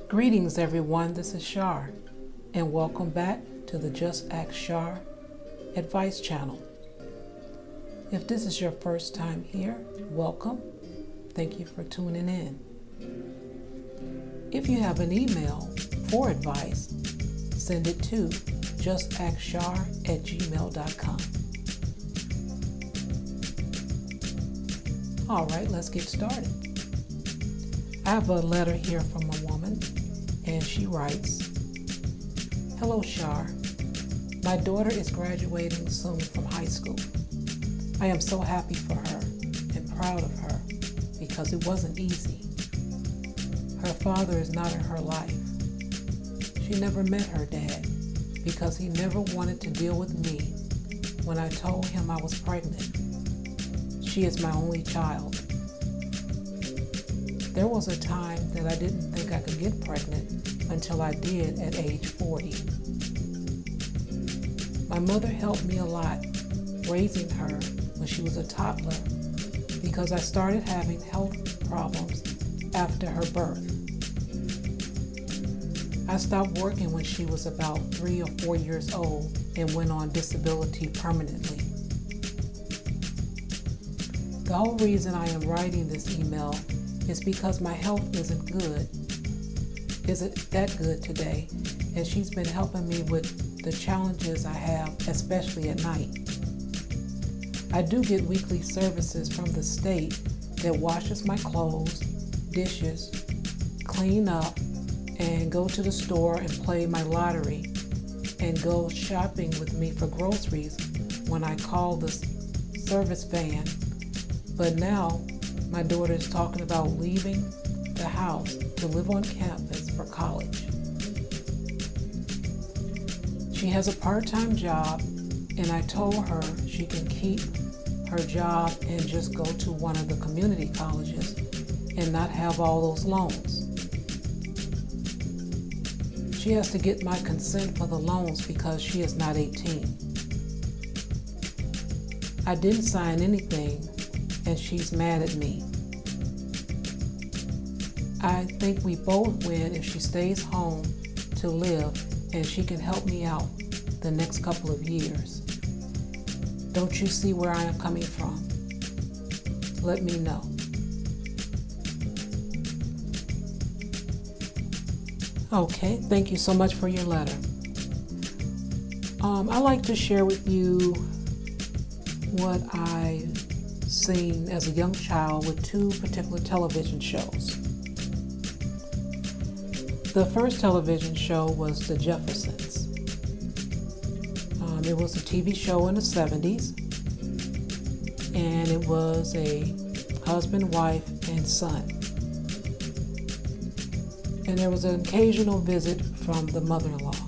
Greetings everyone, this is Char, and welcome back to the Just Ask Char advice channel. If this is your first time here, welcome. Thank you for tuning in. If you have an email for advice, send it to JustAskChar@gmail.com. All right, let's get started. I have a letter here from a woman, and she writes, "Hello, Char. My daughter is graduating soon from high school. I am so happy for her and proud of her because it wasn't easy. Her father is not in her life. She never met her dad because he never wanted to deal with me when I told him I was pregnant. She is my only child. There was a time that I didn't think I could get pregnant until I did at age 40. My mother helped me a lot raising her when she was a toddler because I started having health problems after her birth. I stopped working when she was about 3 or 4 years old and went on disability permanently. The whole reason I am writing this email is because my health isn't that good today, and she's been helping me with the challenges I have, especially at night. I do get weekly services from the state that washes my clothes, dishes, clean up, and go to the store and play my lottery, and go shopping with me for groceries when I call the service van. But now my daughter is talking about leaving the house to live on campus for college. She has a part-time job, and I told her she can keep her job and just go to one of the community colleges and not have all those loans. She has to get my consent for the loans because she is not 18. I didn't sign anything, and she's mad at me. I think we both win if she stays home to live and she can help me out the next couple of years. Don't you see where I am coming from? Let me know." Okay, thank you so much for your letter. I like to share with you what I've seen as a young child with two particular television shows. The first television show was The Jeffersons. It was a TV show in the 70s, and it was a husband, wife, and son. And there was an occasional visit from the mother-in-law.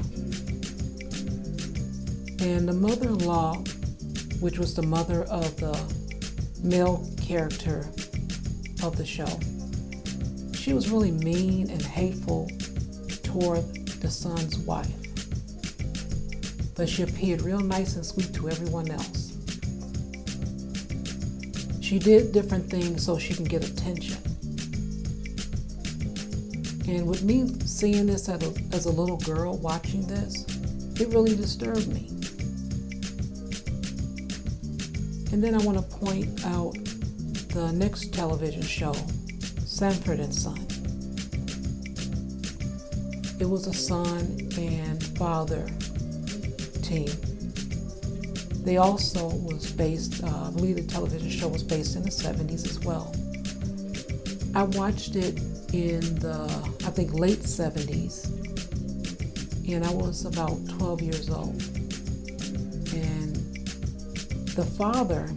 And the mother-in-law, which was the mother of the male character of the show, she was really mean and hateful toward the son's wife. But she appeared real nice and sweet to everyone else. She did different things so she can get attention. And with me seeing this as a little girl watching this, it really disturbed me. And then I want to point out the next television show, Sanford and Son. It was a son and father team. They also was based, I believe the television show was based in the 70s as well. I watched it in the, I think, late 70s, and I was about 12 years old. And the father,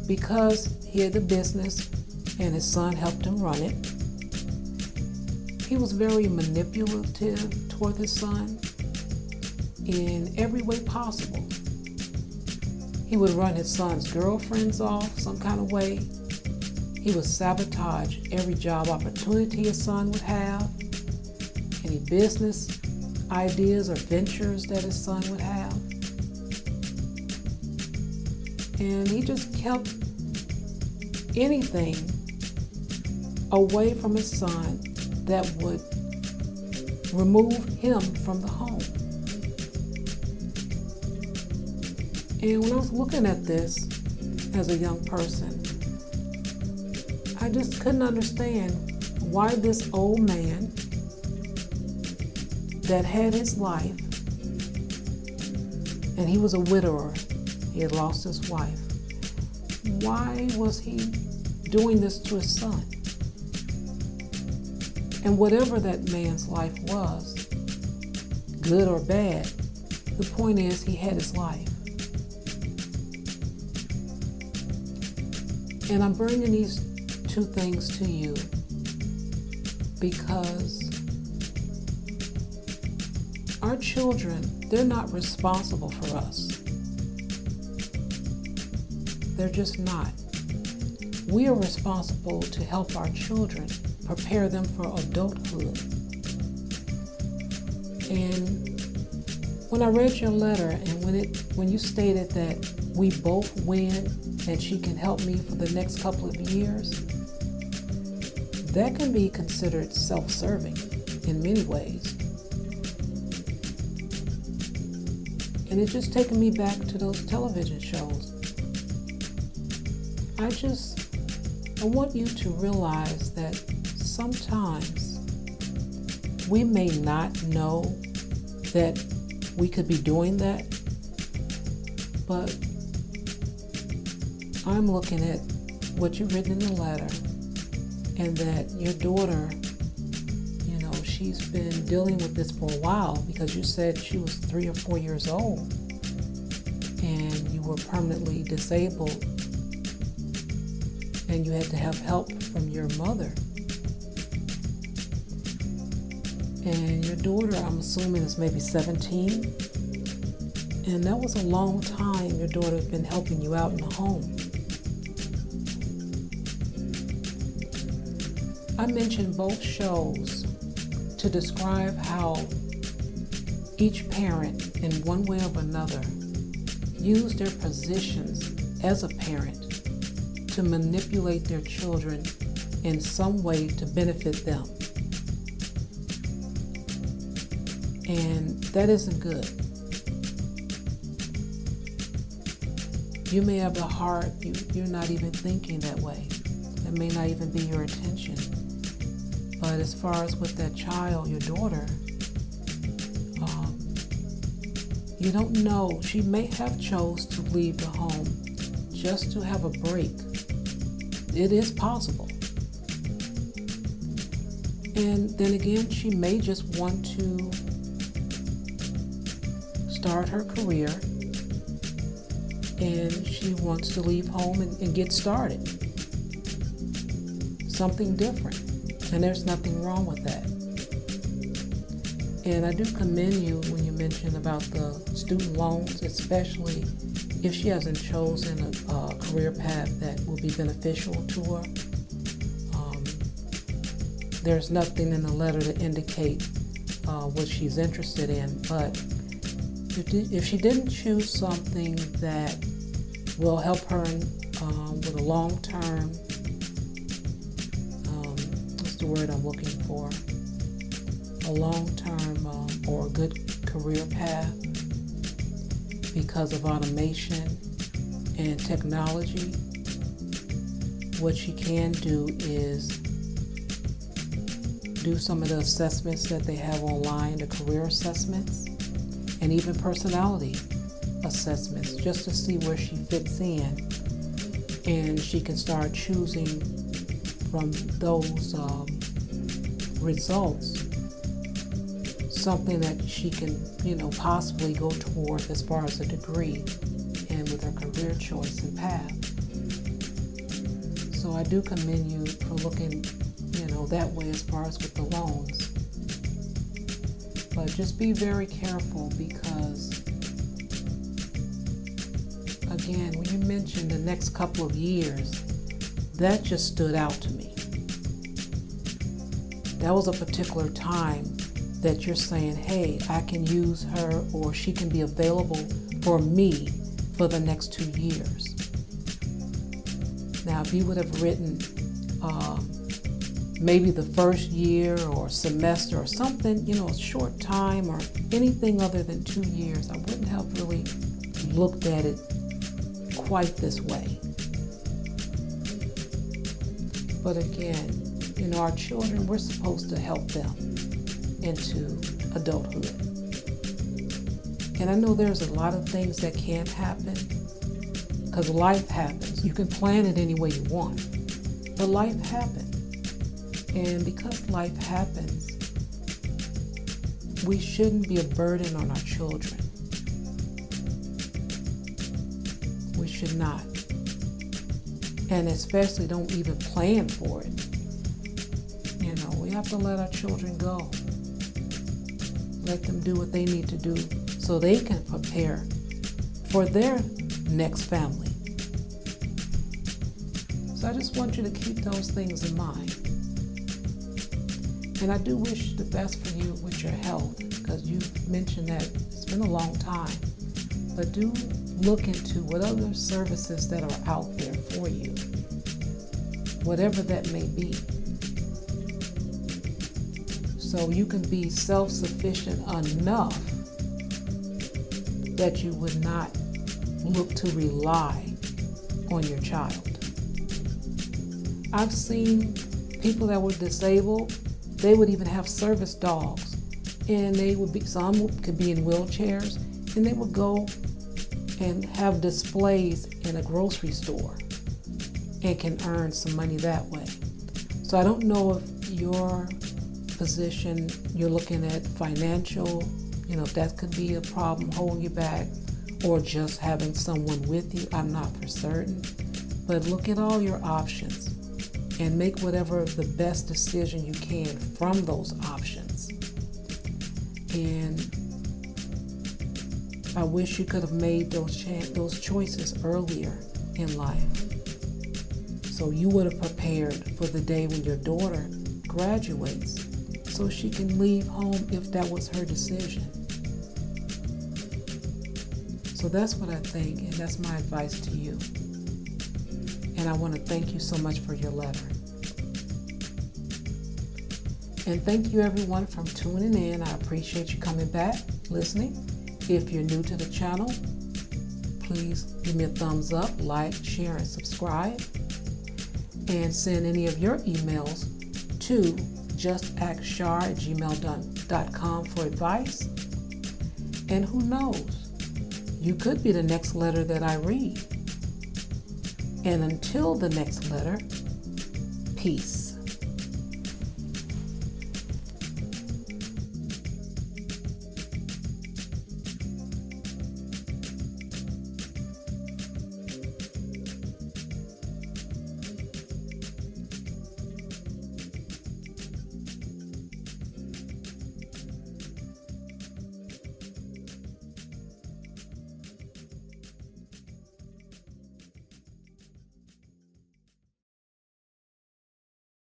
because he had the business and his son helped him run it, he was very manipulative toward his son in every way possible. He would run his son's girlfriends off some kind of way. He would sabotage every job opportunity his son would have, any business ideas or ventures that his son would have. And he just kept anything away from his son that would remove him from the home. And when I was looking at this as a young person, I just couldn't understand why this old man that had his life, and he was a widower, he had lost his wife, why was he doing this to his son? And whatever that man's life was, good or bad, the point is he had his life. And I'm bringing these two things to you because our children, they're not responsible for us. They're just not. We are responsible to help our children, prepare them for adulthood. And when I read your letter and when you stated that we both win and she can help me for the next couple of years, that can be considered self-serving in many ways. And it's just taken me back to those television shows. I want you to realize that sometimes we may not know that we could be doing that, but I'm looking at what you've written in the letter, and that your daughter, she's been dealing with this for a while, because you said she was 3 or 4 years old and you were permanently disabled and you had to have help from your mother. And your daughter, I'm assuming, is maybe 17. And that was a long time your daughter has been helping you out in the home. I mentioned both shows to describe how each parent, in one way or another, use their positions as a parent to manipulate their children in some way to benefit them. And that isn't good. You may have the heart, you're not even thinking that way. That may not even be your intention. But as far as with that child, your daughter, you don't know. She may have chose to leave the home just to have a break. It is possible. And then again, she may just want to start her career, and she wants to leave home and get started. Something different. And there's nothing wrong with that. And I do commend you when you mentioned about the student loans, especially if she hasn't chosen a career path that will be beneficial to her. There's nothing in the letter to indicate what she's interested in, but if she didn't choose something that will help her with a long-term, what's the word I'm looking for? A long-term or a good career path because of automation and technology, what she can do is do some of the assessments that they have online, the career assessments, and even personality assessments, just to see where she fits in. And she can start choosing from those results something that she can, possibly go toward as far as a degree and with her career choice and path. So I do commend you for looking, that way as far as with the loans. But just be very careful because, again, when you mentioned the next couple of years, that just stood out to me. That was a particular time that you're saying, hey, I can use her or she can be available for me for the next 2 years. Now, if you would have written maybe the first year or semester or something, a short time or anything other than 2 years, I wouldn't have really looked at it quite this way. But again, our children, we're supposed to help them into adulthood. And I know there's a lot of things that can't happen because life happens. You can plan it any way you want, but life happens. And because life happens, we shouldn't be a burden on our children. We should not. And especially don't even plan for it. We have to let our children go. Let them do what they need to do so they can prepare for their next family. So I just want you to keep those things in mind. And I do wish the best for you with your health, because you mentioned that it's been a long time. But do look into what other services that are out there for you, whatever that may be, so you can be self-sufficient enough that you would not look to rely on your child. I've seen people that were disabled, they would even have service dogs, and some could be in wheelchairs, and they would go and have displays in a grocery store and can earn some money that way. So I don't know if your position, you're looking at financial, if that could be a problem holding you back, or just having someone with you. I'm not for certain, but look at all your options and make whatever the best decision you can from those options. And I wish you could have made those choices earlier in life, so you would have prepared for the day when your daughter graduates, so she can leave home if that was her decision. So that's what I think, and that's my advice to you. And I want to thank you so much for your letter. And thank you everyone for tuning in. I appreciate you coming back, listening. If you're new to the channel, please give me a thumbs up, like, share, and subscribe. And send any of your emails to JustAskChar@gmail.com for advice. And who knows, you could be the next letter that I read. And until the next letter, peace.